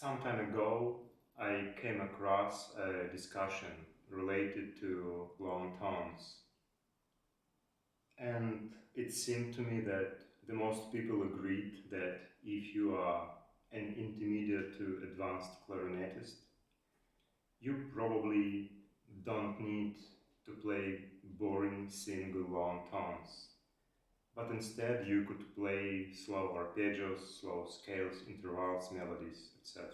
Some time ago, I came across a discussion related to long tones, and it seemed to me that the most people agreed that if you are an intermediate to advanced clarinetist, you probably don't need to play boring single long tones, but instead you could play slow arpeggios, slow scales, intervals, melodies, etc.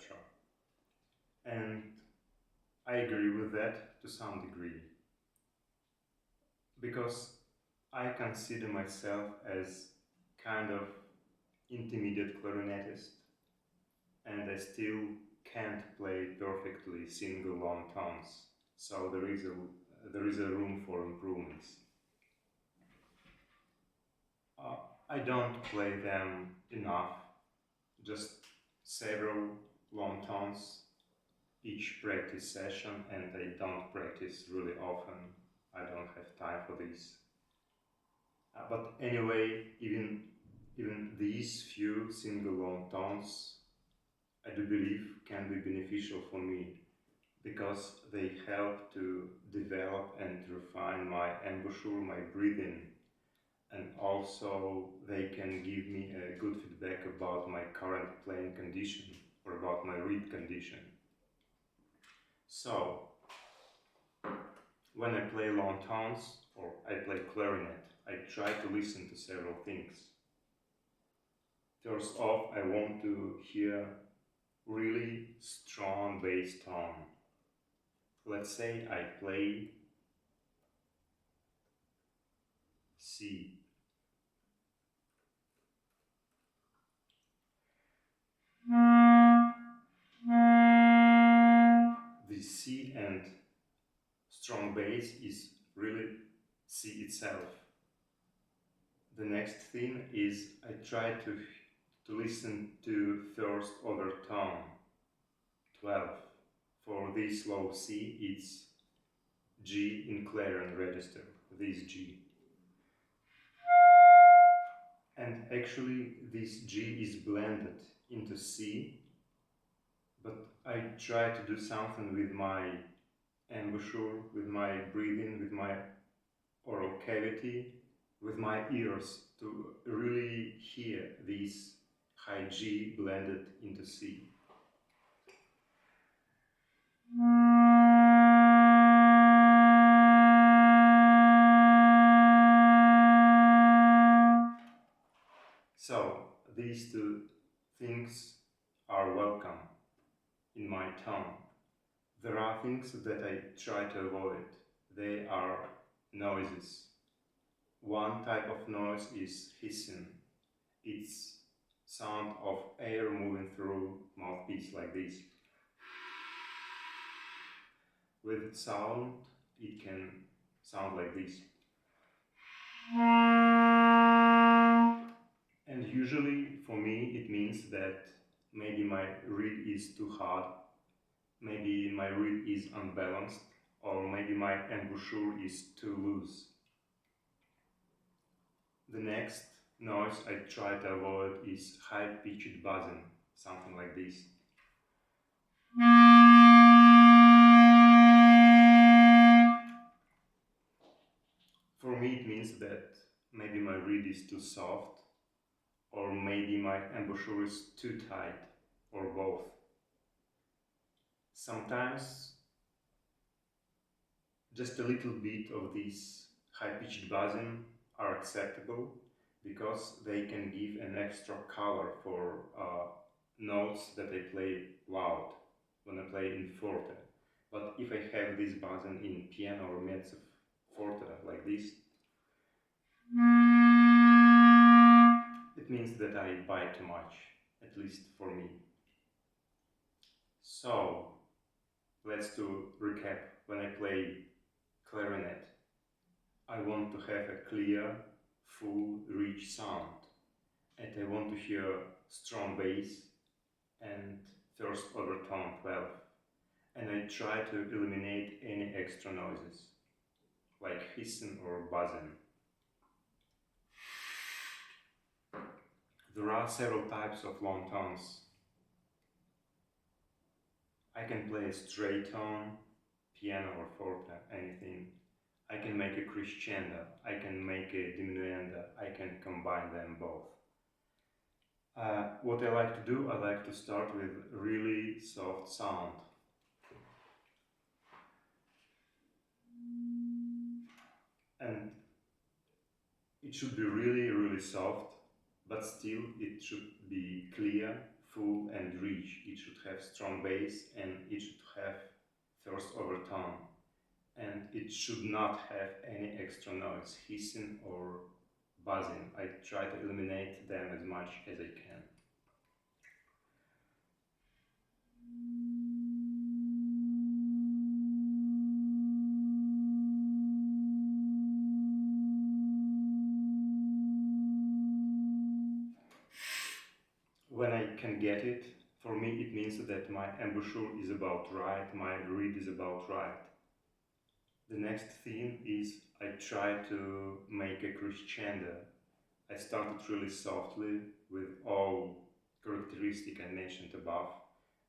And I agree with that to some degree, because I consider myself as kind of intermediate clarinetist, and I still can't play perfectly single long tones, so there is a room for improvements. Uh, I don't play them enough, just several long tones each practice session, and I don't practice really often. I don't have time for this. But anyway, even these few single long tones, I do believe, can be beneficial for me because they help to develop and refine my embouchure, my breathing, and also they can give me a good feedback about my current playing condition or about my reed condition. So, when I play long tones or I play clarinet, I try to listen to several things. First off, I want to hear really strong bass tone. Let's say I play C. The C and strong bass is really C itself. The next thing is I try to listen to first overtone 12. For this low C, it's G in clarinet register, this G. And actually this G is blended into C, but I try to do something with my embouchure, with my breathing, with my oral cavity, with my ears to really hear this high G blended into C. So these two things are welcome in my tone. There are things that I try to avoid. They are noises. One type of noise is hissing. It's sound of air moving through mouthpiece like this. With sound, it can sound like this. And usually, for me, it means that maybe my reed is too hard, maybe my reed is unbalanced, or maybe my embouchure is too loose. The next noise I try to avoid is high-pitched buzzing, something like this. For me, it means that maybe my reed is too soft, or maybe my embouchure is too tight, or both. Sometimes just a little bit of this high-pitched buzzing are acceptable because they can give an extra color for notes that I play loud when I play in forte. But if I have this buzzing in piano or mezzo forte like this, it means that I bite too much, at least for me. So, let's do recap. When I play clarinet, I want to have a clear, full, rich sound, and I want to hear strong bass and first overtone 12, and I try to eliminate any extra noises, like hissing or buzzing. There are several types of long tones. I can play a straight tone, piano or forte, anything. I can make a crescendo, I can make a diminuendo, I can combine them both. What I like to do, I like to start with really soft sound. And it should be really, really soft, but still it should be clear, full and rich. It should have strong bass and it should have first overtone. And it should not have any extra noise, hissing or buzzing. I try to eliminate them as much as I can. When I can get it, for me it means that my embouchure is about right, my reed is about right. The next thing is I try to make a crescendo. I started really softly with all characteristic I mentioned above,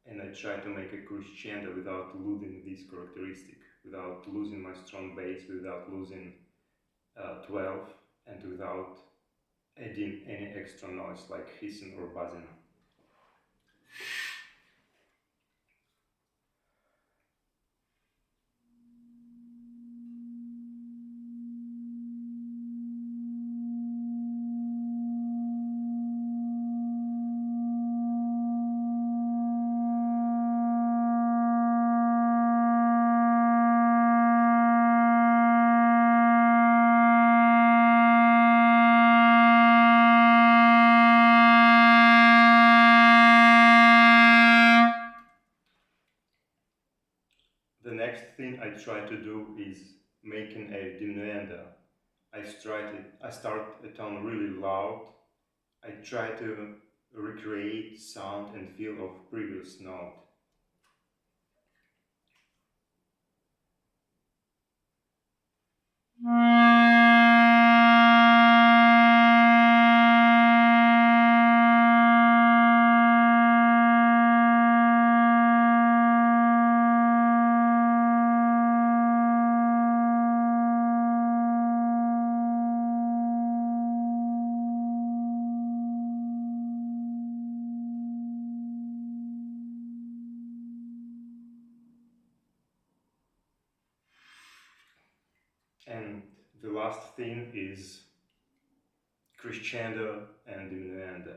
and I try to make a crescendo without losing this characteristic, without losing my strong bass, without losing 12, and without adding any extra noise like hissing or buzzing. The next thing I try to do is making a diminuendo. I start a tone really loud. I try to recreate sound and feel of previous note. And the last thing is crescendo and diminuendo.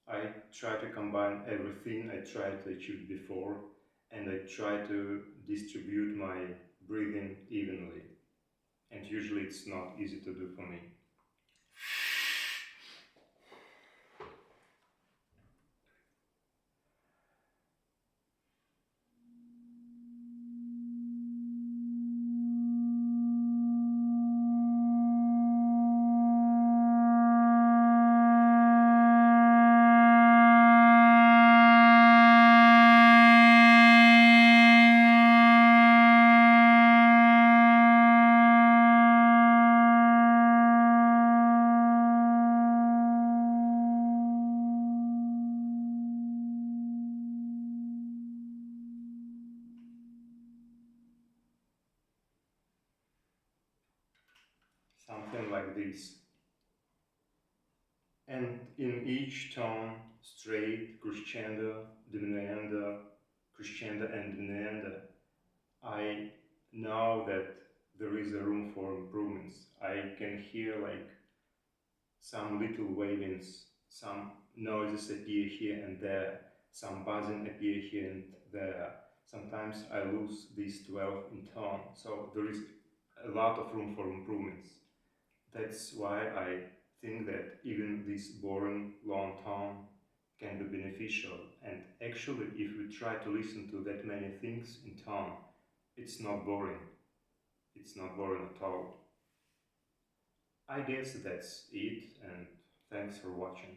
I try to combine everything I tried to achieve before, and I try to distribute my breathing evenly. And usually it's not easy to do for me. Something like this. And in each tone, straight, crescendo, diminuendo, crescendo and diminuendo, I know that there is a room for improvements. I can hear like some little wavings, some noises appear here and there, some buzzing appear here and there. Sometimes I lose these 12 in tone, so there is a lot of room for improvements. That's why I think that even this boring long tone can be beneficial. And actually, if we try to listen to that many things in tone, it's not boring. It's not boring at all. I guess that's it, and thanks for watching.